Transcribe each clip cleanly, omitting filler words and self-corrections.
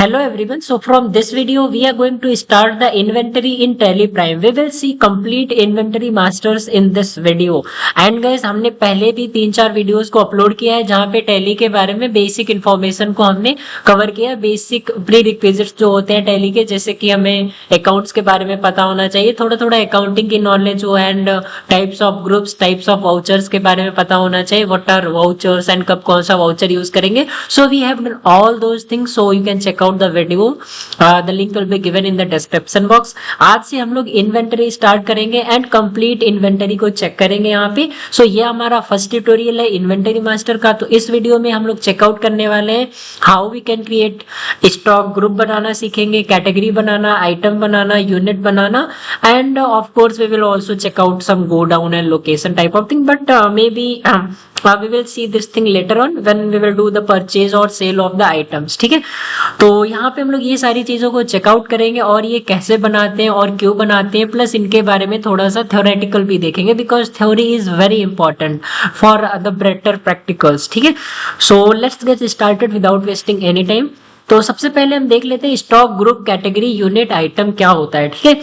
Hello everyone. So from this video, we are going to start the inventory in Tally Prime. We will see complete inventory masters in this video. And guys, हमने पहले भी 3-4 videos को upload किया है जहाँ पे tally के बारे में बेसिक इन्फॉर्मेशन को हमने कवर किया। बेसिक प्री रिक्विजिट्स जो होते हैं टैली के, जैसे कि हमें अकाउंट्स के बारे में पता होना चाहिए, थोड़ा थोड़ा अकाउंटिंग की नॉलेज हो, and types of groups, types of vouchers के बारे में पता होना चाहिए, व्हाट आर वाउचर्स एंड कब कौन सा वाउचर यूज करेंगे. So we have done all those things, so you can check out the video. The link will be given in the description box. आज से हम लोग इन्वेंटरी स्टार्ट करेंगे and complete inventory को चेक करेंगे यहाँ पे. सो ये हमारा फर्स्ट ट्यूटोरियल है इन्वेंटरी मास्टर का. तो इस वीडियो में हम लोग चेकआउट करने वाले हैं how we can create stock group बनाना सीखेंगे, कैटेगरी बनाना, आइटम बनाना, यूनिट बनाना, and of course we will also check out some godown and location type of thing, but maybe we will see this thing later on when we will do the purchase or sale of the items. ठीक है, तो यहाँ पे हम लोग ये सारी चीजों को चेकआउट करेंगे और ये कैसे बनाते हैं और क्यों बनाते हैं, प्लस इनके बारे में थोड़ा सा थ्योरेटिकल भी देखेंगे, because theory is very important for the better practicals. ठीक है, so let's get started without wasting any time. तो सबसे पहले हम देख लेते हैं stock, group, category, unit, item क्या होता है. ठीक है,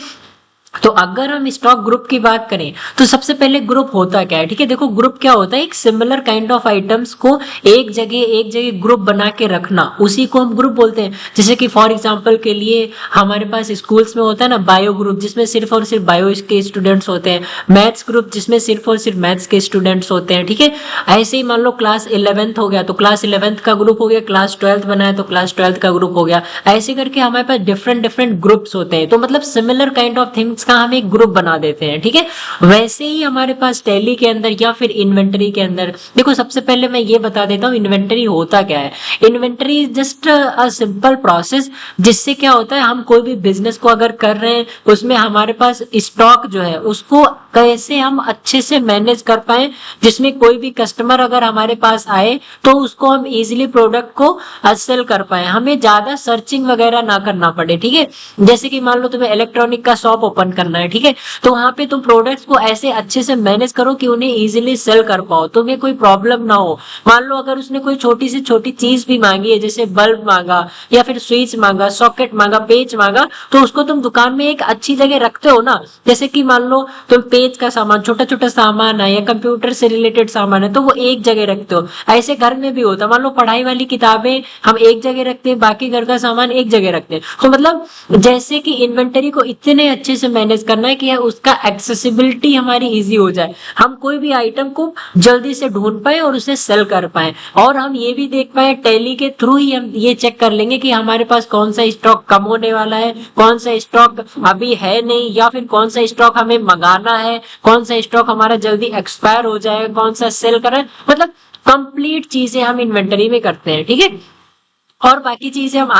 तो अगर हम स्टॉक ग्रुप की बात करें तो सबसे पहले ग्रुप होता क्या है. ठीक है, देखो ग्रुप क्या होता है, एक सिमिलर काइंड ऑफ आइटम्स को एक जगह ग्रुप बना के रखना, उसी को हम ग्रुप बोलते हैं. जैसे कि फॉर एग्जांपल के लिए हमारे पास स्कूल्स में होता है ना बायो ग्रुप, जिसमें सिर्फ और सिर्फ बायो के स्टूडेंट्स होते हैं, मैथ्स ग्रुप जिसमें सिर्फ और सिर्फ मैथ्स के स्टूडेंट्स होते हैं. ठीक है, ऐसे ही मान लो क्लास 11th हो गया तो क्लास 11th का ग्रुप हो गया, क्लास 12th बनाया तो क्लास 12th का ग्रुप हो गया. ऐसे करके हमारे पास डिफरेंट ग्रुप्स होते हैं. तो मतलब सिमिलर काइंड ऑफ थिंग्स का हम एक ग्रुप बना देते हैं. ठीक है, वैसे ही हमारे पास टैली के अंदर या फिर इन्वेंटरी के अंदर, देखो सबसे पहले मैं ये बता देता हूँ इन्वेंटरी होता क्या है. Inventory is just a simple process, जिससे क्या होता है हम कोई भी बिजनेस को अगर कर रहे हैं उसमें हमारे पास स्टॉक जो है उसको कैसे हम अच्छे से मैनेज कर पाए, जिसमें कोई भी कस्टमर अगर हमारे पास आए तो उसको हम इजीली प्रोडक्ट को सेल कर पाए, हमें ज्यादा सर्चिंग वगैरह ना करना पड़े. ठीक है, जैसे कि मान लो तुम्हें इलेक्ट्रॉनिक का शॉप ओपन करना है. ठीक है, तो वहां पे तुम प्रोडक्ट्स को ऐसे अच्छे से मैनेज करो कि उन्हें इजीली सेल कर पाओ, तुम्हें कोई प्रॉब्लम ना हो. मान लो अगर उसने कोई छोटी से छोटी चीज भी मांगी है, जैसे बल्ब मांगा या फिर स्विच मांगा, सॉकेट मांगा, पेच मांगा, तो उसको तुम दुकान में एक अच्छी जगह रखते हो ना. जैसे कि मान लो तुम पेच का सामान, छोटा छोटा सामान है या कंप्यूटर से रिलेटेड सामान है, तो वो एक जगह रखते हो. ऐसे घर में भी होता है, मान लो पढ़ाई वाली किताबें हम एक जगह रखते हैं, बाकी घर का सामान एक जगह रखते हैं. तो मतलब जैसे कि इन्वेंटरी को इतने अच्छे से मैनेज करना है कि उसका एक्सेसिबिलिटी हमारी इजी हो जाए, हम कोई भी आइटम को जल्दी से ढूंढ पाए और उसे सेल कर पाए. और हम ये भी देख पाए टैली के थ्रू ही हम ये चेक कर लेंगे कि हमारे पास कौन सा स्टॉक कम होने वाला है, कौन सा स्टॉक अभी है नहीं, या फिर कौन सा स्टॉक हमें मंगाना है, कौन सा स्टॉक हमारा जल्दी एक्सपायर हो जाए, कौन सा सेल करें. मतलब कंप्लीट चीजें हम इन्वेंटरी में करते हैं. ठीक है, और बाकी चीजें हम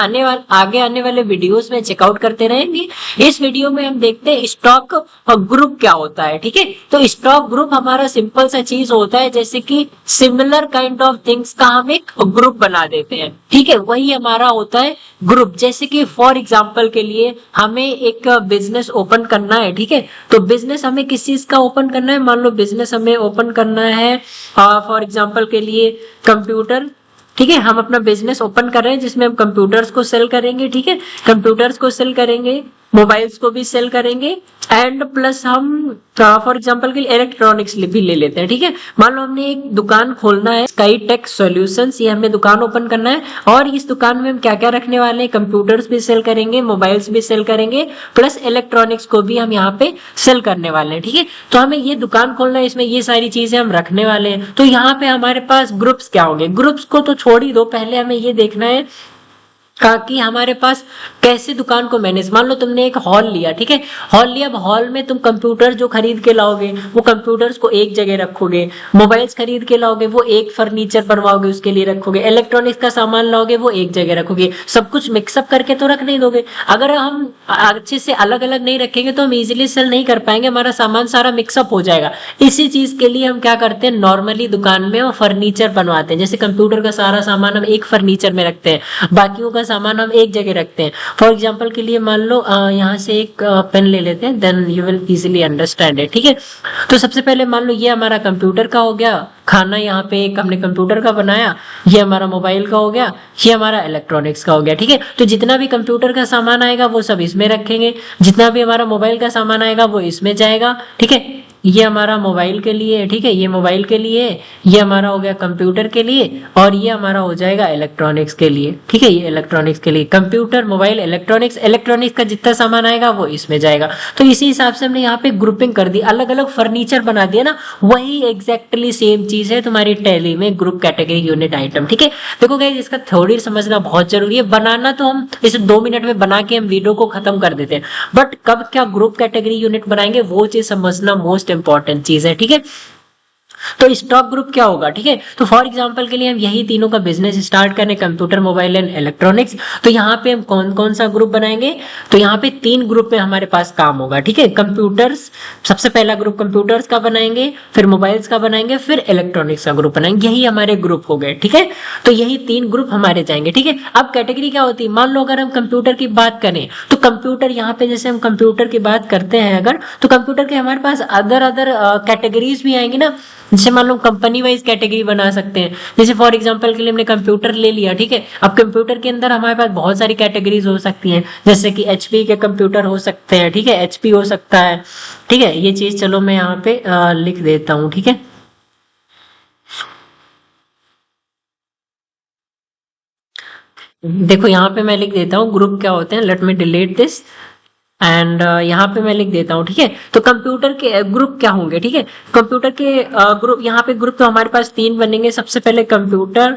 आगे आने वाले वीडियोस में चेकआउट करते रहेंगे. इस वीडियो में हम देखते हैं स्टॉक ग्रुप क्या होता है. ठीक है, तो स्टॉक ग्रुप हमारा सिंपल सा चीज होता है, जैसे कि सिमिलर काइंड ऑफ थिंग्स का हम एक ग्रुप बना देते हैं. ठीक है, वही हमारा होता है ग्रुप. जैसे कि फॉर एग्जाम्पल के लिए हमें एक बिजनेस ओपन करना है. ठीक है, तो बिजनेस हमें किस चीज का ओपन करना है, मान लो बिजनेस हमें ओपन करना है फॉर एग्जाम्पल के लिए कंप्यूटर. ठीक है, हम अपना बिजनेस ओपन कर रहे हैं जिसमें हम कंप्यूटर्स को सेल करेंगे. ठीक है, कंप्यूटर्स को सेल करेंगे, मोबाइल्स को भी सेल करेंगे, एंड प्लस हम फॉर एग्जांपल के लिए इलेक्ट्रॉनिक्स भी ले लेते हैं. ठीक है, मान लो हमने एक दुकान खोलना है, स्काई टेक सॉल्यूशंस, ये हमें दुकान ओपन करना है, और इस दुकान में हम क्या क्या रखने वाले हैं, कंप्यूटर्स भी सेल करेंगे, मोबाइल्स भी सेल करेंगे, प्लस इलेक्ट्रॉनिक्स को भी हम यहाँ पे सेल करने वाले हैं. ठीक है, तो हमें ये दुकान खोलना है, इसमें ये सारी चीजें हम रखने वाले हैं. तो यहाँ पे हमारे पास ग्रुप्स क्या होंगे, ग्रुप्स को तो छोड़ ही दो, पहले हमें ये देखना है कि हमारे पास कैसे दुकान को मैनेज. मान लो तुमने एक हॉल लिया. ठीक है, हॉल लिया, अब हॉल में तुम कंप्यूटर जो खरीद के लाओगे वो कंप्यूटर्स को एक जगह रखोगे, मोबाइल्स खरीद के लाओगे वो एक फर्नीचर बनवाओगे उसके लिए रखोगे, इलेक्ट्रॉनिक्स का सामान लाओगे वो एक जगह रखोगे. सब कुछ मिक्सअप करके तो रख नहीं दोगे. अगर हम अच्छे से अलग अलग नहीं रखेंगे तो हम इजिली सेल नहीं कर पाएंगे, हमारा सामान सारा मिक्सअप हो जाएगा. इसी चीज के लिए हम क्या करते हैं, नॉर्मली दुकान में वो फर्नीचर बनवाते हैं. जैसे कंप्यूटर का सारा सामान हम एक फर्नीचर में रखते हैं, बाकियों का सामान हम एक जगह रखते हैं। फॉर एग्जाम्पल के लिए मान लो यहाँ से एक पेन ले लेते हैं, then you will easily understand it. ठीक है, तो सबसे पहले मान लो ये हमारा कंप्यूटर का हो गया खाना, यहाँ पे एक हमने कंप्यूटर का बनाया, ये हमारा मोबाइल का हो गया, ये हमारा इलेक्ट्रॉनिक्स का हो गया। ठीक है, तो जितना भी कंप्यूटर का सामान आएगा वो सब इसमें रखेंगे, जितना भी हमारा मोबाइल का सामान आएगा वो इसमें जाएगा। ठीक है, ये हमारा मोबाइल के लिए, ठीक है, ये मोबाइल के लिए, ये हमारा हो गया कंप्यूटर के लिए, और ये हमारा हो जाएगा इलेक्ट्रॉनिक्स के लिए। ठीक है, ये इलेक्ट्रॉनिक्स के लिए, कंप्यूटर, मोबाइल, इलेक्ट्रॉनिक्स, इलेक्ट्रॉनिक्स का जितना सामान आएगा वो इसमें जाएगा। तो इसी हिसाब से हमने यहाँ पे ग्रुपिंग कर दी, अलग अलग फर्नीचर बना दिया ना। वही एग्जैक्टली सेम चीज है तुम्हारी टैली में, ग्रुप, कैटेगरी, यूनिट, आइटम। ठीक है, देखो गाइस इसका थ्योरी समझना बहुत जरूरी है। बनाना तो हम इसे 2 मिनट में बना के हम वीडियो को खत्म कर देते हैं, बट कब क्या ग्रुप, कैटेगरी, यूनिट बनाएंगे वो चीज समझना मोस्ट इंपॉर्टेंट चीज है। ठीक है, तो स्टॉक ग्रुप क्या होगा? ठीक है, तो फॉर एग्जांपल के लिए हम यही तीनों का बिजनेस स्टार्ट करें, कंप्यूटर, मोबाइल एंड इलेक्ट्रॉनिक्स, तो यहाँ पे हम कौन कौन सा ग्रुप बनाएंगे? तो यहाँ पे 3 ग्रुप में हमारे पास काम होगा। ठीक है, कंप्यूटर्स, सबसे पहला ग्रुप कंप्यूटर्स का बनाएंगे, फिर मोबाइल्स का बनाएंगे, फिर इलेक्ट्रॉनिक्स का ग्रुप बनाएंगे। यही हमारे ग्रुप हो गए। ठीक है, तो यही 3 ग्रुप हमारे जाएंगे। ठीक है, अब कैटेगरी क्या होती है? मान लो अगर हम कंप्यूटर की बात करें तो कंप्यूटर, यहाँ पे जैसे हम कंप्यूटर की बात करते हैं अगर, तो कंप्यूटर के हमारे पास अदर कैटेगरीज भी आएंगी ना। जैसे मान लो कंपनी वाइज कैटेगरी बना सकते हैं, जैसे फॉर एग्जांपल के लिए हमने कंप्यूटर ले लिया। ठीक है, अब कंप्यूटर के अंदर हमारे पास बहुत सारी कैटेगरीज हो सकती हैं, जैसे कि एचपी के कंप्यूटर हो सकते हैं। ठीक है, एचपी हो सकता है। ठीक है, ये चीज चलो मैं यहाँ पे लिख देता हूँ। ठीक है, देखो यहाँ पे मैं लिख देता हूँ ग्रुप क्या होते हैं। Let me delete this and यहाँ पे मैं लिख देता हूँ। ठीक है, तो कंप्यूटर के ग्रुप क्या होंगे? ठीक है, कंप्यूटर के ग्रुप, यहाँ पे ग्रुप तो हमारे पास 3 बनेंगे। सबसे पहले कंप्यूटर,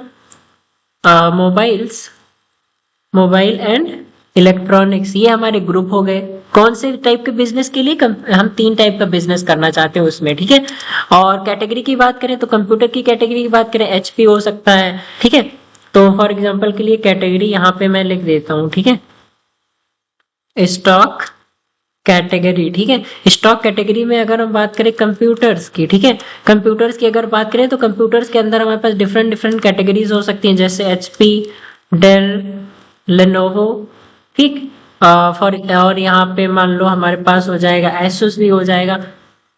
मोबाइल एंड इलेक्ट्रॉनिक्स, ये हमारे ग्रुप हो गए। कौन से टाइप के बिजनेस के लिए? हम 3 टाइप का बिजनेस करना चाहते हैं उसमें। ठीक है, और कैटेगरी की बात करें तो कंप्यूटर की कैटेगरी की बात करें, एचपी हो सकता है। ठीक है, तो फॉर एग्जाम्पल के लिए कैटेगरी यहाँ पे मैं लिख देता हूँ। ठीक है, स्टॉक कैटेगरी। ठीक है, स्टॉक कैटेगरी में अगर हम बात करें कंप्यूटर्स की, ठीक है, कंप्यूटर्स की अगर बात करें तो कंप्यूटर्स के अंदर हमारे पास डिफरेंट डिफरेंट कैटेगरीज हो सकती हैं, जैसे एचपी, डेल, लेनोवो। ठीक, और यहाँ पे मान लो हमारे पास हो जाएगा एसुस भी हो जाएगा,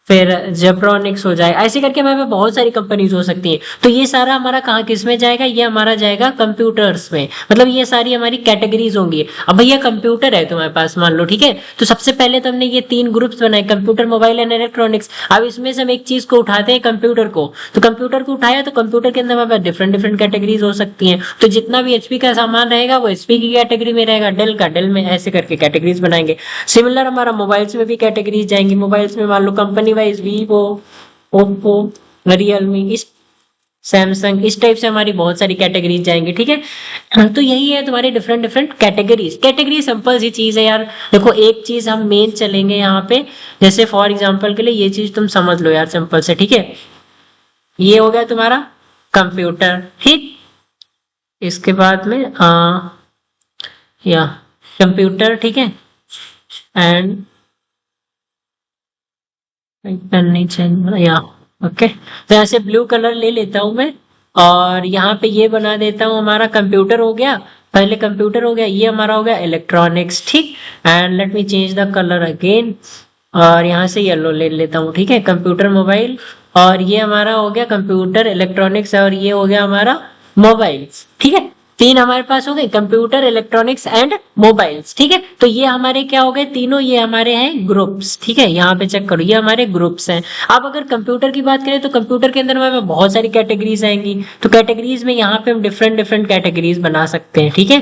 फिर जेब्रॉनिक्स हो जाएगा, ऐसे करके हमारे पास बहुत सारी कंपनीज हो सकती हैं। तो ये सारा हमारा कहाँ किस में जाएगा? ये हमारा जाएगा कंप्यूटर्स में, मतलब ये सारी हमारी कैटेगरीज होंगी। अब भैया कंप्यूटर है तुम्हारे पास मान लो, ठीक है, तो सबसे पहले तो हमने ये 3 ग्रुप्स बनाए, कंप्यूटर, मोबाइल एंड इलेक्ट्रॉनिक्स। अब इसमें से हम एक चीज को उठाते हैं, कंप्यूटर को, तो कंप्यूटर को उठाया तो कंप्यूटर के अंदर हमारे पास डिफरेंट डिफरेंट कैटेगरीज हो सकती हैं। तो जितना भी एचपी का सामान रहेगा वो एचपी की कैटेगरी में रहेगा, डेल का डेल में, ऐसे करके कैटेगरीज बनाएंगे। सिमिलर हमारा मोबाइल्स में भी कैटेगरीज जाएंगी। मोबाइल्स में मान लो company wise Vivo, Oppo, Realme, इस सैमसंग, इस टाइप से हमारी बहुत सारी कैटेगरीज जाएंगी। ठीक है, तो यही है तुम्हारी different different categories. Category simple सी चीज है यार। देखो एक चीज हम मेन चलेंगे यहाँ पे, जैसे फॉर एग्जांपल के लिए ये चीज तुम समझ लो यार सिंपल से। ठीक है, ये हो गया तुम्हारा कंप्यूटर। ठीक, इसके बाद में या कंप्यूटर, ठीक है, एंड नहीं चाहिए या ओके, तो यहाँ से ब्लू कलर ले लेता हूं मैं, और यहाँ पे ये बना देता हूँ, हमारा कंप्यूटर हो गया, पहले कंप्यूटर हो गया, ये हमारा हो गया इलेक्ट्रॉनिक्स। ठीक, and let me change the colour again, और यहाँ से येलो ले लेता हूँ। ठीक है, कंप्यूटर, मोबाइल, और ये हमारा हो गया कंप्यूटर, इलेक्ट्रॉनिक्स, और ये हो गया हमारा मोबाइल्स। ठीक है, 3 हमारे पास हो गए, कंप्यूटर, इलेक्ट्रॉनिक्स एंड मोबाइल्स। ठीक है, तो ये हमारे क्या हो गए तीनों, ये हमारे हैं ग्रुप्स। ठीक है, यहाँ पे चेक करो, ये हमारे ग्रुप्स हैं। अब अगर कंप्यूटर की बात करें तो कंप्यूटर के अंदर हमारे बहुत सारी कैटेगरीज आएंगी, तो कैटेगरीज में यहाँ पे हम डिफरेंट डिफरेंट कैटेगरीज बना सकते हैं। ठीक है,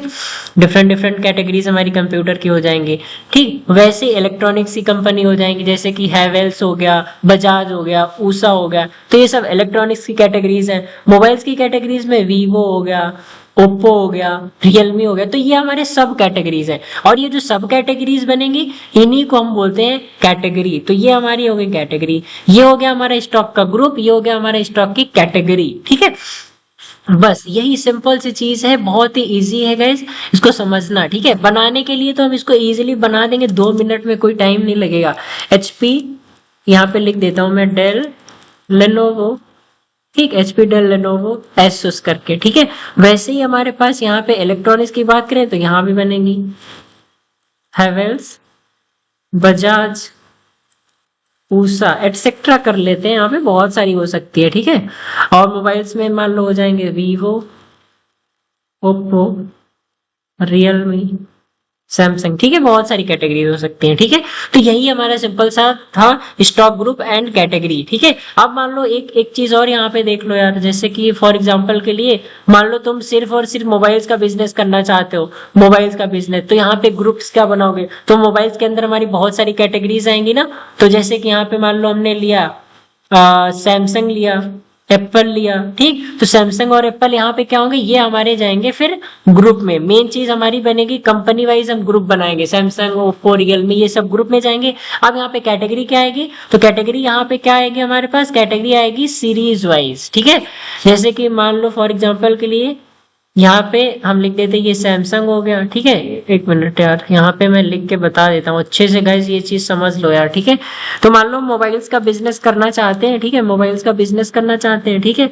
डिफरेंट डिफरेंट कैटेगरीज हमारी कंप्यूटर की हो जाएंगी। ठीक, वैसे इलेक्ट्रॉनिक्स की कंपनी हो जाएंगी, जैसे कि हैवेल्स हो गया, बजाज हो गया, ऊषा हो गया, तो ये सब इलेक्ट्रॉनिक्स की कैटेगरीज हैं। मोबाइल्स की कैटेगरीज में वीवो हो गया, ओप्पो हो गया, रियलमी हो गया, तो ये हमारे सब कैटेगरीज हैं। और ये जो सब कैटेगरीज बनेंगी इन्हीं को हम बोलते हैं कैटेगरी। तो ये हमारी हो गई कैटेगरी, ये हो गया हमारा स्टॉक का ग्रुप, ये हो गया हमारे स्टॉक की कैटेगरी। ठीक है, बस यही सिंपल सी चीज है, बहुत ही इजी है गाइस, इसको समझना। ठीक है, बनाने के लिए तो हम इसको इजीली बना देंगे, 2 मिनट में, कोई टाइम नहीं लगेगा। एचपी यहाँ पे लिख देता हूं मैं, डेल, लेनोवो, ठीक, HP डेल लेनोवो एसुस करके, ठीक है। वैसे ही हमारे पास यहाँ पे इलेक्ट्रॉनिक्स की बात करें तो यहाँ भी बनेगी हैवेल्स, बजाज, ऊषा एटसेट्रा कर लेते हैं, यहाँ पे बहुत सारी हो सकती है, ठीक है। और मोबाइल्स में मान लो हो जाएंगे वीवो, ओप्पो, रियलमी, सैमसंग, ठीक है। बहुत सारी कैटेगरी हो सकती हैं, ठीक है। तो यही हमारा सिंपल सा था स्टॉक ग्रुप एंड कैटेगरी, ठीक है। अब मान लो एक चीज और यहाँ पे देख लो यार, जैसे कि फॉर एग्जांपल के लिए मान लो तुम सिर्फ और सिर्फ मोबाइल्स का बिजनेस करना चाहते हो, मोबाइल्स का बिजनेस, तो यहाँ पे ग्रुप्स क्या बनाओगे, तो मोबाइल्स के अंदर हमारी बहुत सारी कैटेगरीज आएंगी ना। तो जैसे कि यहाँ पे मान लो हमने लिया सैमसंग लिया, एप्पल लिया, ठीक। तो सैमसंग और एप्पल यहाँ पे क्या होंगे, ये हमारे जाएंगे फिर ग्रुप में। मेन चीज हमारी बनेगी कंपनी वाइज हम ग्रुप बनाएंगे, सैमसंग, ओप्पो, रियलमी, ये सब ग्रुप में जाएंगे। अब यहाँ पे कैटेगरी क्या आएगी, तो कैटेगरी यहाँ पे क्या आएगी, हमारे पास कैटेगरी आएगी सीरीज वाइज, ठीक है। जैसे कि मान लो फॉर एग्जाम्पल के लिए यहाँ पे हम लिख देते ये सैमसंग हो गया, ठीक है। एक मिनट यार, यहाँ पे मैं लिख के बता देता हूँ अच्छे से गाइस, ये चीज समझ लो यार, ठीक है। तो मान लो मोबाइल्स का बिजनेस करना चाहते हैं, ठीक है, मोबाइल्स का बिजनेस करना चाहते हैं, ठीक है।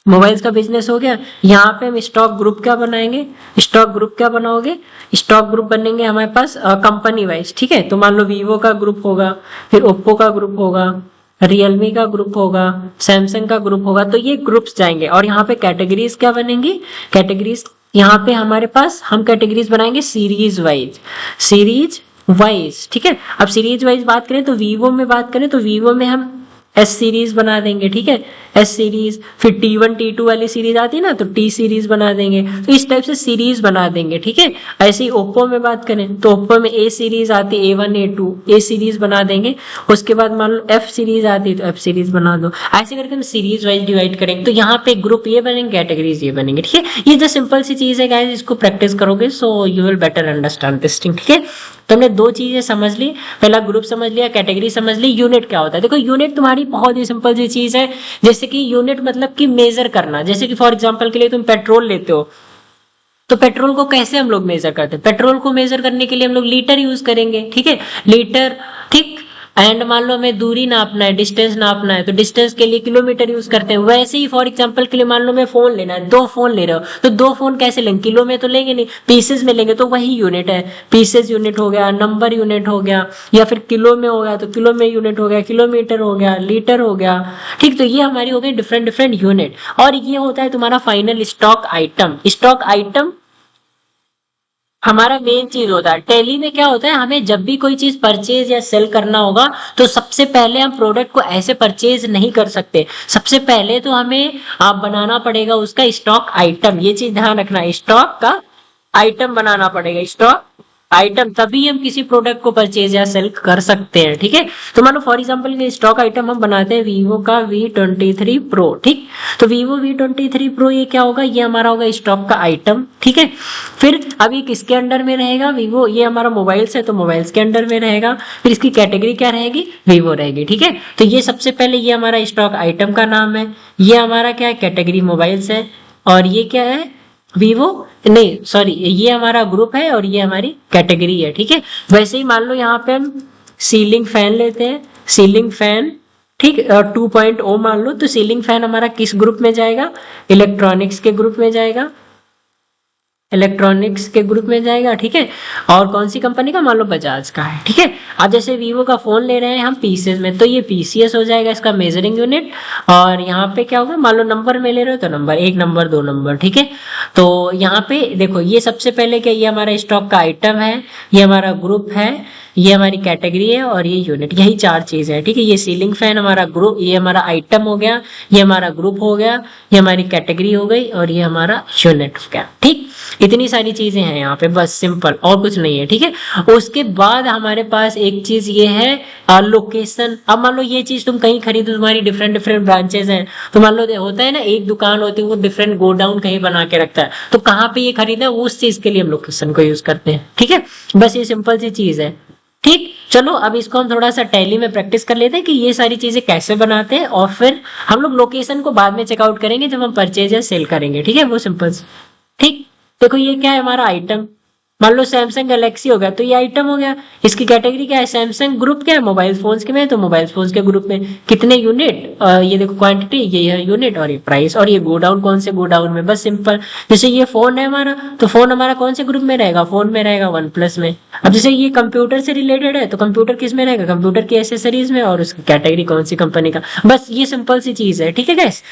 मोबाइल्स का बिजनेस हो गया, यहाँ पे हम स्टॉक ग्रुप क्या बनाएंगे, स्टॉक ग्रुप क्या बनाओगे, स्टॉक ग्रुप बनेंगे हमारे पास कंपनी वाइज, ठीक है। तो मान लो वीवो का ग्रुप होगा, फिर ओप्पो का ग्रुप होगा, रियलमी का ग्रुप होगा, सैमसंग का ग्रुप होगा, तो ये ग्रुप्स जाएंगे। और यहाँ पे कैटेगरीज क्या बनेंगी, कैटेगरीज यहाँ पे हमारे पास हम कैटेगरीज बनाएंगे सीरीज वाइज, सीरीज वाइज, ठीक है। अब सीरीज वाइज बात करें तो वीवो में बात करें तो वीवो में हम एस सीरीज बना देंगे, ठीक है, एस सीरीज। फिर T1 T2 वाली सीरीज आती है ना, तो टी सीरीज बना देंगे। तो इस टाइप से सीरीज बना देंगे, ठीक है। ऐसे ही ओप्पो में बात करें तो ओप्पो में ए सीरीज आती है, A1 A2 ए सीरीज बना देंगे। उसके बाद मान लो एफ सीरीज आती है तो एफ सीरीज बना दो। ऐसे करके हम सीरीज वाइज डिवाइड करेंगे। तो यहाँ पे ग्रुप ये बनेंगे, कैटेगरीज ये बनेंगे, ठीक है। ये जो सिंपल सी चीज है गाइस, इसको प्रैक्टिस करोगे so you will better understand this thing, ठीक है। तो हमने दो चीजें समझ ली, पहला ग्रुप समझ लिया, कैटेगरी समझ ली। यूनिट क्या होता है, देखो यूनिट तुम्हारी बहुत ही सिंपल सी चीज है। जैसे कि यूनिट मतलब कि मेजर करना। जैसे कि फॉर एग्जांपल के लिए तुम पेट्रोल लेते हो, तो पेट्रोल को कैसे हम लोग मेजर करते हैं, पेट्रोल को मेजर करने के लिए हम लोग लीटर यूज करेंगे, ठीक है, लीटर, ठीक। एंड मान लो हमें दूरी नापना है, डिस्टेंस नापना है, तो डिस्टेंस के लिए किलोमीटर यूज करते हैं। वैसे ही फॉर एग्जांपल के लिए मान लो मैं फोन लेना है, दो फोन ले रहे हो, तो दो फोन कैसे लेंगे, किलो में तो लेंगे नहीं, पीसेस में लेंगे, तो वही यूनिट है। पीसेस यूनिट हो गया, नंबर यूनिट हो गया, या फिर किलो में हो गया तो किलो में यूनिट हो गया, किलोमीटर हो गया, लीटर हो गया, ठीक। तो ये हमारी हो गई डिफरेंट डिफरेंट यूनिट। और ये होता है तुम्हारा final stock item. Stock item हमारा मेन चीज होता है। टैली में क्या होता है, हमें जब भी कोई चीज परचेज या सेल करना होगा तो सबसे पहले हम प्रोडक्ट को ऐसे परचेज नहीं कर सकते। सबसे पहले तो हमें आप बनाना पड़ेगा उसका स्टॉक आइटम। ये चीज ध्यान रखना, स्टॉक का आइटम बनाना पड़ेगा, स्टॉक आइटम, तभी हम किसी प्रोडक्ट को परचेज या सेल कर सकते हैं, ठीक है। तो मान लो फॉर एग्जांपल स्टॉक आइटम हम बनाते हैं वीवो का V23 Pro, ठीक। तो वीवो V23 Pro ये क्या होगा, ये हमारा होगा स्टॉक का आइटम, ठीक है। फिर अब ये किसके अंडर में रहेगा, वीवो, ये हमारा मोबाइल्स है तो मोबाइल्स के अंडर में रहेगा। फिर इसकी कैटेगरी क्या रहेगी, वीवो रहेगी, ठीक है। तो ये सबसे पहले ये हमारा स्टॉक आइटम का नाम है, ये हमारा क्या है, कैटेगरी मोबाइल्स है, और ये क्या है, वीवो नहीं सॉरी, ये हमारा ग्रुप है और ये हमारी कैटेगरी है, ठीक है। वैसे ही मान लो यहाँ पे हम सीलिंग फैन लेते हैं, सीलिंग फैन, ठीक, 2.0 मान लो, तो सीलिंग फैन हमारा किस ग्रुप में जाएगा, इलेक्ट्रॉनिक्स के ग्रुप में जाएगा, इलेक्ट्रॉनिक्स के ग्रुप में जाएगा, ठीक है। और कौन सी कंपनी का, मान लो बजाज का है, ठीक है। अब जैसे वीवो का फोन ले रहे हैं हम पीसेस में, तो ये पीसीएस हो जाएगा इसका मेजरिंग यूनिट। और यहाँ पे क्या होगा, मान लो नंबर में ले रहे हो तो नंबर, 1 नंबर 2 नंबर, ठीक है। तो यहाँ पे देखो ये सबसे पहले क्या, ये हमारा स्टॉक का आइटम है, ये हमारा ग्रुप है, ये हमारी कैटेगरी है और ये यूनिट, यही 4 चीज है, ठीक है। ये सीलिंग फैन हमारा ग्रुप, ये हमारा आइटम हो गया, ये हमारा ग्रुप हो गया, ये हमारी कैटेगरी हो गई और ये हमारा यूनिट हो गया, ठीक। इतनी सारी चीजें हैं यहाँ पे, बस सिंपल, और कुछ नहीं है, ठीक है। उसके बाद हमारे पास एक चीज ये है लोकेशन। अब मान लो ये चीज तुम कहीं खरीदो, तुम्हारी डिफरेंट डिफरेंट ब्रांचेस हैं, तो मान लो होता है ना एक दुकान होती है वो डिफरेंट गोडाउन कहीं बना के रखता है, तो कहाँ पे ये खरीदा है उस चीज के लिए हम लोकेशन को यूज करते हैं, ठीक है। बस ये सिंपल सी चीज है, ठीक। चलो अब इसको हम थोड़ा सा टैली में प्रैक्टिस कर लेते हैं कि ये सारी चीजें कैसे बनाते हैं, और फिर हम लोग लोकेशन को बाद में चेकआउट करेंगे जब हम परचेज या सेल करेंगे, ठीक है, वो सिंपल, ठीक। देखो ये क्या है, हमारा आइटम, मान लो सैमसंग गैलेक्सी हो गया तो ये आइटम हो गया। इसकी कैटेगरी क्या है, सैमसंग ग्रुप क्या है, मोबाइल फोन्स के में, तो मोबाइल फोन्स के ग्रुप में कितने यूनिट, ये देखो क्वांटिटी, ये है यूनिट और ये प्राइस, और ये गो डाउन कौन से गो डाउन में, बस सिंपल। जैसे ये फोन है हमारा, तो फोन हमारा कौन से ग्रुप में रहेगा, फोन में रहेगा वन प्लस में। अब जैसे ये कंप्यूटर से रिलेटेड है तो कंप्यूटर किस में रहेगा, कंप्यूटर की एसेसरीज में, और उसकी कैटेगरी कौन सी कंपनी का, बस ये सिंपल सी चीज है। ठीक है गैस,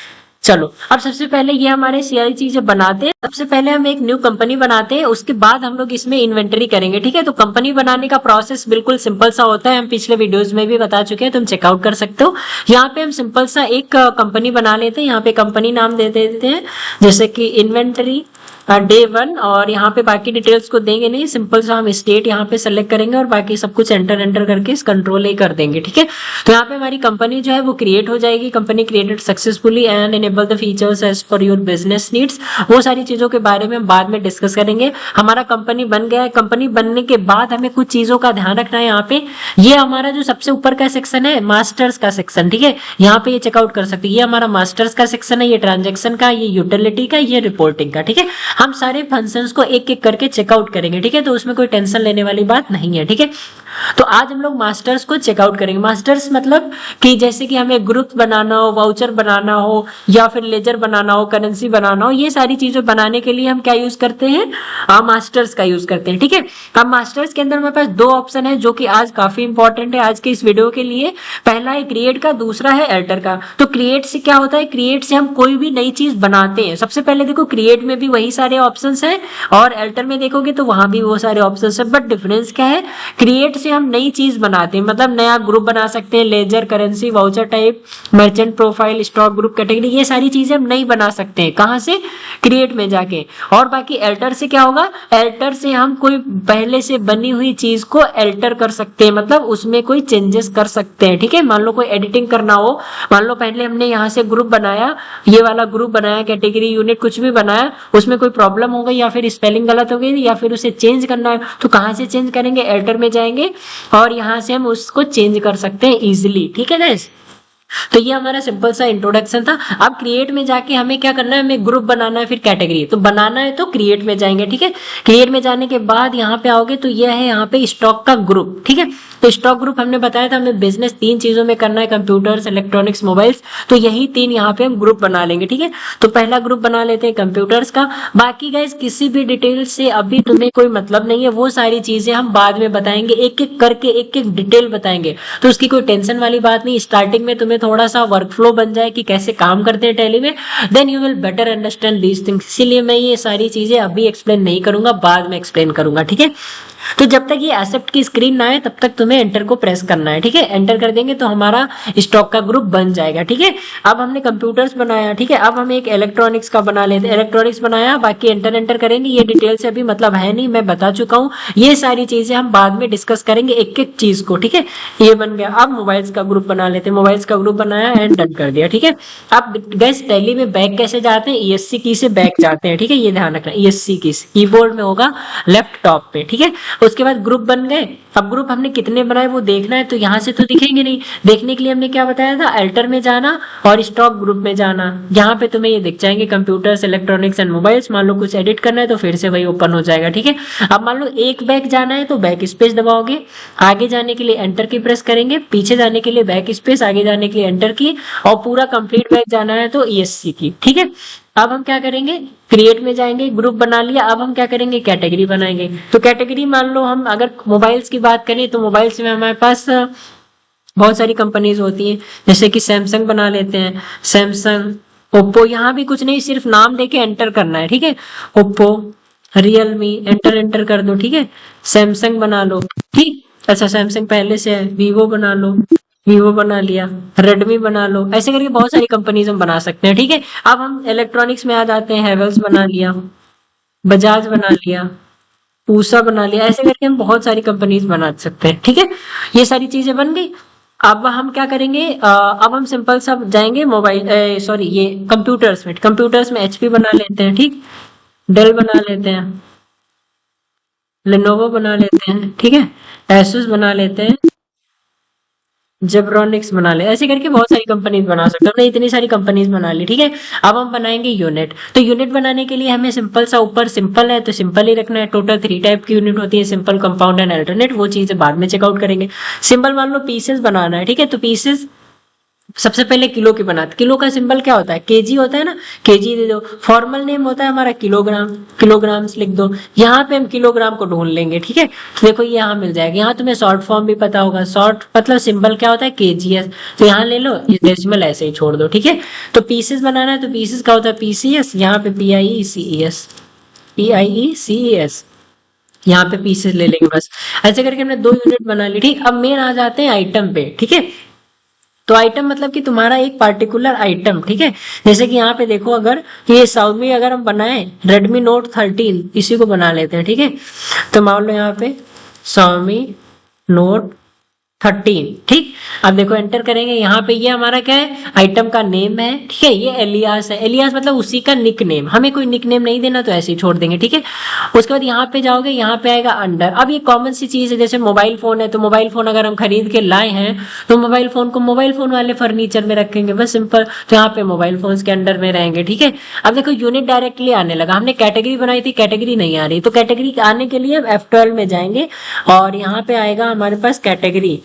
चलो अब सबसे पहले ये हमारे सारी चीजें बनाते हैं। सबसे पहले हम एक न्यू कंपनी बनाते हैं, उसके बाद हम लोग इसमें इन्वेंटरी करेंगे। ठीक है, तो कंपनी बनाने का प्रोसेस बिल्कुल सिंपल सा होता है, हम पिछले वीडियोस में भी बता चुके हैं, तुम चेकआउट कर सकते हो। यहाँ पे हम सिंपल सा एक कंपनी बना लेते हैं, यहाँ पे कंपनी नाम दे देते हैं जैसे कि इन्वेंटरी डे 1, और यहाँ पे बाकी डिटेल्स को देंगे नहीं, सिंपल सा हम स्टेट यहाँ पे सेलेक्ट करेंगे और बाकी सब कुछ एंटर करके इस कंट्रोल ही कर देंगे। ठीक है, तो यहाँ पे हमारी कंपनी जो है वो क्रिएट हो जाएगी। Company created successfully and enable the features as per your business needs, वो सारी चीजों के बारे में हम बाद में डिस्कस करेंगे। हमारा कंपनी बन गया है। कंपनी बनने के बाद हमें कुछ चीजों का ध्यान रखना है। यहाँ पे ये हमारा जो सबसे ऊपर का सेक्शन है मास्टर्स का सेक्शन, ठीक है, यहाँ पे ये चेकआउट कर सकते हैं, ये हमारा मास्टर्स का सेक्शन है, ये ट्रांजेक्शन का, ये यूटिलिटी का, ये रिपोर्टिंग का। ठीक है, हम सारे फंक्शंस को एक एक करके चेकआउट करेंगे। ठीक है, तो उसमें कोई टेंशन लेने वाली बात नहीं है। ठीक है, तो आज हम लोग मास्टर्स को चेकआउट करेंगे। मास्टर्स मतलब कि जैसे कि हमें ग्रुप बनाना हो, वाउचर बनाना हो, या फिर लेजर बनाना हो, करेंसी बनाना हो, ये सारी चीजें बनाने के लिए हम क्या यूज करते हैं, मास्टर्स का यूज करते हैं। ठीक है, अब मास्टर्स के अंदर हमारे पास दो ऑप्शन है जो कि आज काफी इंपॉर्टेंट है आज के इस वीडियो के लिए। पहला है क्रिएट का, दूसरा है एल्टर का। तो क्रिएट से क्या होता है, क्रिएट से हम कोई भी नई चीज बनाते हैं। सबसे पहले देखो क्रिएट में भी वही सारे ऑप्शंस हैं और एल्टर में देखोगे तो वहां भी वो सारे ऑप्शंस है, बट डिफरेंस क्या है, क्रिएट से हम नई चीज बनाते हैं, मतलब नया ग्रुप बना सकते हैं, ledger, currency, voucher type, merchant profile, stock group, category, ये सारी चीजें हम नहीं बना सकते हैं। कहां से, क्रिएट में जाके। और बाकी एल्टर से क्या होगा, एल्टर से हम कोई पहले से बनी हुई चीज को एल्टर कर सकते हैं, मतलब उसमें कोई चेंजेस कर सकते हैं। ठीक है, मान लो कोई एडिटिंग करना हो, मान लो पहले हमने यहाँ से ग्रुप बनाया, ये वाला ग्रुप बनाया, कैटेगरी, यूनिट कुछ भी बनाया, उसमें कोई प्रॉब्लम हो गई या फिर स्पेलिंग गलत हो गई या फिर उसे चेंज करना है, तो कहां से चेंज करेंगे, एल्टर में जाएंगे और यहां से हम उसको चेंज कर सकते हैं इजीली। ठीक है गाइस, तो ये हमारा सिंपल सा इंट्रोडक्शन था। अब क्रिएट में जाके हमें क्या करना है, हमें ग्रुप बनाना है, फिर कैटेगरी। तो बनाना है तो क्रिएट में जाएंगे। ठीक है, क्रिएट में जाने के बाद यहाँ पे आओगे तो ये है यहाँ पे स्टॉक का ग्रुप। ठीक है, तो स्टॉक ग्रुप हमने बताया था हमें बिजनेस 3 चीजों में करना है, कंप्यूटर्स, इलेक्ट्रॉनिक्स, मोबाइल्स, तो यही 3 यहाँ पे हम ग्रुप बना लेंगे। ठीक है, तो पहला ग्रुप बना लेते हैं कंप्यूटर्स का। बाकी गाइस किसी भी डिटेल से अभी तुम्हें कोई मतलब नहीं है, वो सारी चीजें हम बाद में बताएंगे, एक एक करके एक एक डिटेल बताएंगे, तो उसकी कोई टेंशन वाली बात नहीं। स्टार्टिंग में तुम्हें थोड़ा सा वर्कफ्लो बन जाए कि कैसे काम करते हैं टैली में, then you will better understand these things. इसीलिए मैं ये सारी चीजें अभी एक्सप्लेन नहीं करूंगा, बाद में एक्सप्लेन करूंगा। ठीक है, तो जब तक ये एक्सेप्ट की स्क्रीन ना आए तब तक तुम्हें एंटर को प्रेस करना है। ठीक है, एंटर कर देंगे तो हमारा स्टॉक का ग्रुप बन जाएगा। ठीक है, अब हमने कंप्यूटर्स बनाया। ठीक है, अब हम एक इलेक्ट्रॉनिक्स का बना लेते हैं। इलेक्ट्रॉनिक्स बनाया, बाकी एंटर करेंगे, ये डिटेल से अभी मतलब है नहीं, मैं बता चुका हूँ। ये सारी चीजें हम बाद में डिस्कस करेंगे एक एक चीज को। ठीक है, ये बन गया। अब मोबाइल्स का ग्रुप बना लेते हैं। मोबाइल्स का ग्रुप बनाया एंड डन कर दिया। ठीक है, अब गैस टैली में बैक कैसे जाते हैं, ESC की से बैक जाते हैं। ठीक है, ये ध्यान रखना, ESC की कीबोर्ड में होगा लेफ्ट टॉप पे। ठीक है, उसके बाद ग्रुप बन गए। अब ग्रुप हमने कितने बनाए वो देखना है, तो यहां से तो दिखेंगे नहीं, देखने के लिए हमने क्या बताया था, एल्टर में जाना और स्टॉक ग्रुप में जाना। यहाँ पे तुम्हें ये दिख जाएंगे कंप्यूटर्स, इलेक्ट्रॉनिक्स एंड मोबाइल्स। मान लो कुछ एडिट करना है तो फिर से वही ओपन हो जाएगा। ठीक है, अब मान लो एक बैक जाना है तो बैक स्पेस दबाओगे, आगे जाने के लिए एंटर की प्रेस करेंगे, पीछे जाने के लिए बैक स्पेस, आगे जाने के लिए एंटर की, और पूरा कंप्लीट बैक जाना है तो ESC की। ठीक है, अब हम क्या करेंगे, क्रिएट में जाएंगे, ग्रुप बना लिया। अब हम क्या करेंगे, कैटेगरी बनाएंगे। तो कैटेगरी मान लो हम अगर मोबाइल्स की बात करें तो मोबाइल्स में हमारे पास बहुत सारी कंपनीज होती हैं, जैसे कि सैमसंग बना लेते हैं, सैमसंग, ओप्पो। यहाँ भी कुछ नहीं, सिर्फ नाम देके एंटर करना है। ठीक है, ओप्पो, रियलमी, एंटर कर दो। ठीक है, सैमसंग बना लो। ठीक, अच्छा सैमसंग पहले से है, वीवो बना लो, वीवो बना लिया, रेडमी बना लो, ऐसे करके बहुत सारी कंपनीज हम बना सकते हैं। ठीक है, अब हम इलेक्ट्रॉनिक्स में आ जाते हैं। हैवेल्स बना लिया, बजाज बना लिया, पूसा बना लिया, ऐसे करके हम बहुत सारी कंपनीज बना सकते हैं। ठीक है, ये सारी चीजें बन गई। अब हम क्या करेंगे, अब हम सिंपल सा जाएंगे मोबाइल, सॉरी ये कंप्यूटर्स में HP बना लेते हैं। ठीक, डेल बना लेते हैं, लेनोवो बना लेते हैं। ठीक है, एसुस बना लेते हैं, जेब्रॉनिक्स बना ले, ऐसे करके बहुत सारी कंपनीज बना सकते हो। हमने इतनी सारी कंपनीज बना ली, ठीक है। अब हम बनाएंगे यूनिट। तो यूनिट बनाने के लिए हमें सिंपल सा, ऊपर सिंपल है तो सिंपल ही रखना है। टोटल 3 टाइप की यूनिट होती है, सिंपल, कंपाउंड एंड अल्टरनेट। वो चीजें बाद में चेकआउट करेंगे। सिंबल मान लो पीसेस बनाना है, ठीक है। तो पीसेस सबसे पहले किलो की बनाते। किलो का सिंबल क्या होता है? केजी होता है ना, केजी दे दो। फॉर्मल नेम होता है हमारा किलोग्राम, किलोग्राम्स लिख दो। यहाँ पे हम किलोग्राम को ढूंढ लेंगे, ठीक है। तो देखो ये यहाँ मिल जाएगा। यहाँ तुम्हें शॉर्ट फॉर्म भी पता होगा। शॉर्ट मतलब सिंबल क्या होता है? केजीएस। तो यहाँ ले लो, ये डेसिमल ऐसे ही छोड़ दो, ठीक है। तो पीसेस बनाना है तो पीसेस का होता है पीसीएस, यहाँ पे PIECES, PIECES, यहाँ पे पीसेस ले लेंगे बस। ऐसे करके हमने 2 यूनिट बना ली, ठीक। अब मेन आ जाते हैं आइटम पे, ठीक है। तो आइटम मतलब कि तुम्हारा एक पार्टिकुलर आइटम, ठीक है। जैसे कि यहाँ पे देखो, अगर ये Xiaomi अगर हम बनाए Redmi Note 13, इसी को बना लेते हैं, ठीक है। तो मान लो यहाँ पे Xiaomi Note 13, ठीक। अब देखो एंटर करेंगे, यहाँ पे ये हमारा क्या है? आइटम का नेम है, ठीक है। ये एलियास है, एलियास मतलब उसी का निक नेम। हमें कोई निक नेम नहीं देना तो ऐसे ही छोड़ देंगे, ठीक है। उसके बाद यहाँ पे जाओगे, यहाँ पे आएगा अंडर। अब ये कॉमन सी चीज है, जैसे मोबाइल फोन है तो मोबाइल फोन अगर हम खरीद के लाए हैं तो मोबाइल फोन को मोबाइल फोन वाले फर्नीचर में रखेंगे, बस सिंपल। तो यहाँ पे मोबाइल फोन के अंडर में रहेंगे, ठीक है। अब देखो यूनिट डायरेक्टली आने लगा। हमने कैटेगरी बनाई थी, कैटेगरी नहीं आ रही, तो कैटेगरी आने के लिए हम F12 में जाएंगे और यहाँ पे आएगा हमारे पास कैटेगरी,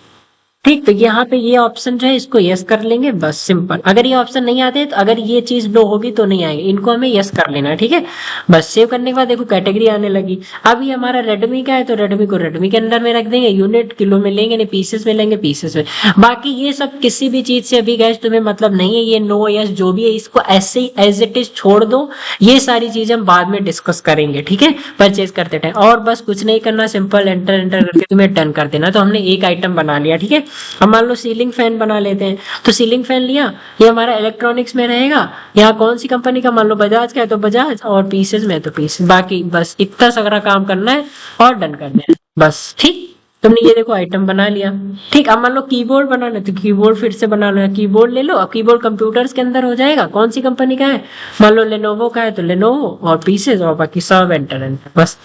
ठीक। तो यहाँ पे ये ऑप्शन जो है इसको यस कर लेंगे, बस सिंपल। अगर ये ऑप्शन नहीं आते तो अगर ये चीज नो होगी तो नहीं आएगी, इनको हमें यस कर लेना है, ठीक है। बस सेव करने के बाद देखो कैटेगरी आने लगी। अब ये हमारा रेडमी का है तो रेडमी को रेडमी के अंदर में रख देंगे। यूनिट किलो में लेंगे नहीं, पीसेस में लेंगे, पीसेस में। बाकी ये सब किसी भी चीज से अभी गैस तुम्हें मतलब नहीं है, ये नो यस जो भी है इसको ऐसे ही एज इट इज छोड़ दो। ये सारी चीजें हम बाद में डिस्कस करेंगे, ठीक है, परचेज करते टाइम। और बस कुछ नहीं करना, सिंपल एंटर एंटर करके तुम्हें डन कर देना। तो हमने एक आइटम बना लिया, ठीक है। अब मान लो सीलिंग फैन बना लेते हैं। तो सीलिंग फैन लिया, ये हमारा इलेक्ट्रॉनिक्स में रहेगा। यहाँ कौन सी कंपनी का? मान लो बजाज का है तो बजाज, और पीसेस में तो पीसेस। बाकी बस इतना सारा काम करना है और डन कर देना है, बस, ठीक। तुमने ये देखो आइटम बना लिया, ठीक। अब मान लो कीबोर्ड बनाना है तो कीबोर्ड फिर से बना लो। कीबोर्ड ले लो। अब कीबोर्ड कंप्यूटर्स के अंदर हो जाएगा। कौन सी कंपनी का है? मान लो लेनोवो का है तो लेनोवो और पीसेस और बाकी सब एंटर एंटर, बस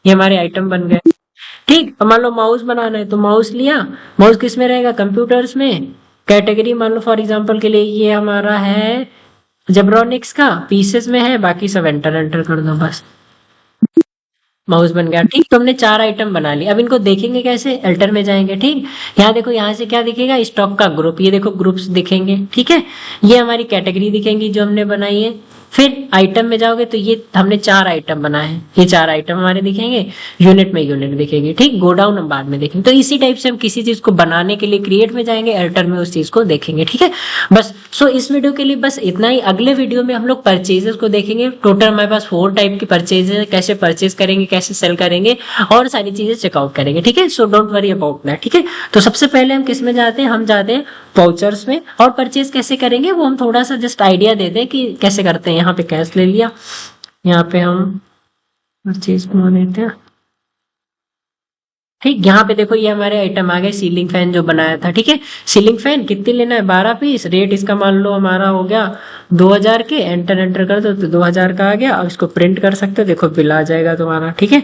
ये हमारे आइटम बन गए, ठीक। अब मान लो माउस बनाना है तो माउस लिया। माउस किस में रहेगा? कंप्यूटर्स में। कैटेगरी मान लो फॉर एग्जांपल के लिए ये हमारा है जेब्रॉनिक्स का, पीसेस में है, बाकी सब एंटर एंटर कर दो, बस माउस बन गया, ठीक। तो हमने 4 आइटम बना लिए। अब इनको देखेंगे कैसे? अल्टर में जाएंगे, ठीक। यहाँ देखो, यहाँ से क्या दिखेगा? स्टॉक का ग्रुप। ये देखो ग्रुप्स दिखेंगे, ठीक है। ये हमारी कैटेगरी दिखेंगी जो हमने बनाई है। फिर आइटम में जाओगे तो ये हमने 4 आइटम बनाए हैं, ये 4 आइटम हमारे दिखेंगे। यूनिट में यूनिट दिखेगी, ठीक। गो डाउन हम बाद में देखेंगे। तो इसी टाइप से हम किसी चीज को बनाने के लिए क्रिएट में जाएंगे, अल्टर में उस चीज को देखेंगे, ठीक है। बस सो इस वीडियो के लिए बस इतना ही। अगले वीडियो में हम लोग परचेजेस को देखेंगे। टोटल हमारे पास 4 टाइप की परचेजेस, कैसे परचेज करेंगे, कैसे सेल करेंगे और सारी चीजें चेकआउट करेंगे, ठीक है। So don't worry about that, ठीक है। तो सबसे पहले हम किस में जाते हैं? हम जाते हैं वाउचर्स में। और परचेज कैसे करेंगे वो हम थोड़ा सा जस्ट आइडिया दे दें कि कैसे करते हैं। यहाँ पे कैश ले लिया, यहाँ पे हम परचेज बना देते हैं, ठीक। यहाँ पे देखो ये हमारे आइटम आ गए, सीलिंग फैन जो बनाया था, ठीक है। सीलिंग फैन कितनी लेना है? 12 पीस। रेट इसका मान लो हमारा हो गया 2000 के। एंटर एंटर कर दो तो 2000 का आ गया। अब इसको प्रिंट कर सकते हो, देखो बिल आ जाएगा तुम्हारा, ठीक है।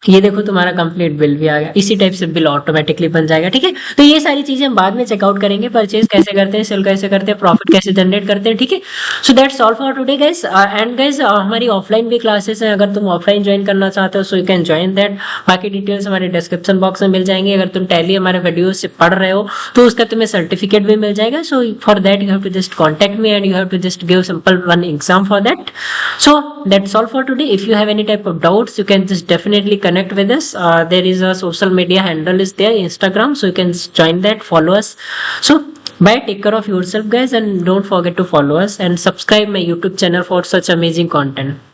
ये देखो तुम्हारा कंप्लीट बिल भी आ गया। इसी टाइप से बिल ऑटोमेटिकली बन जाएगा, ठीक है। तो ये सारी चीजें हम बाद में चेकआउट करेंगे। परचेज कैसे करते हैं, सेल कैसे करते हैं, प्रॉफिट कैसे जनरेट करते हैं, ठीक है। सो that's all for today guys. And guys हमारी ऑफलाइन भी क्लासेस हैं, अगर तुम ऑफलाइन ज्वाइन करना चाहते हो सो यू कैन ज्वाइन दैट। बाकी डिटेल्स हमारे डिस्क्रिप्शन बॉक्स में मिल जाएंगे। अगर तुम टैली हमारे वीडियो से पढ़ रहे हो तो उसका तुम्हें सर्टिफिकेट भी मिल जाएगा। So for that you have to just contact me and you have to just give simple one exam for that. So that's all for today. If you have any type of doubts you can just definitely connect with us. There is a social media handle is there, Instagram, so you can join that, follow us. So bye, take care of yourself guys, and don't forget to follow us and subscribe my YouTube channel for such amazing content.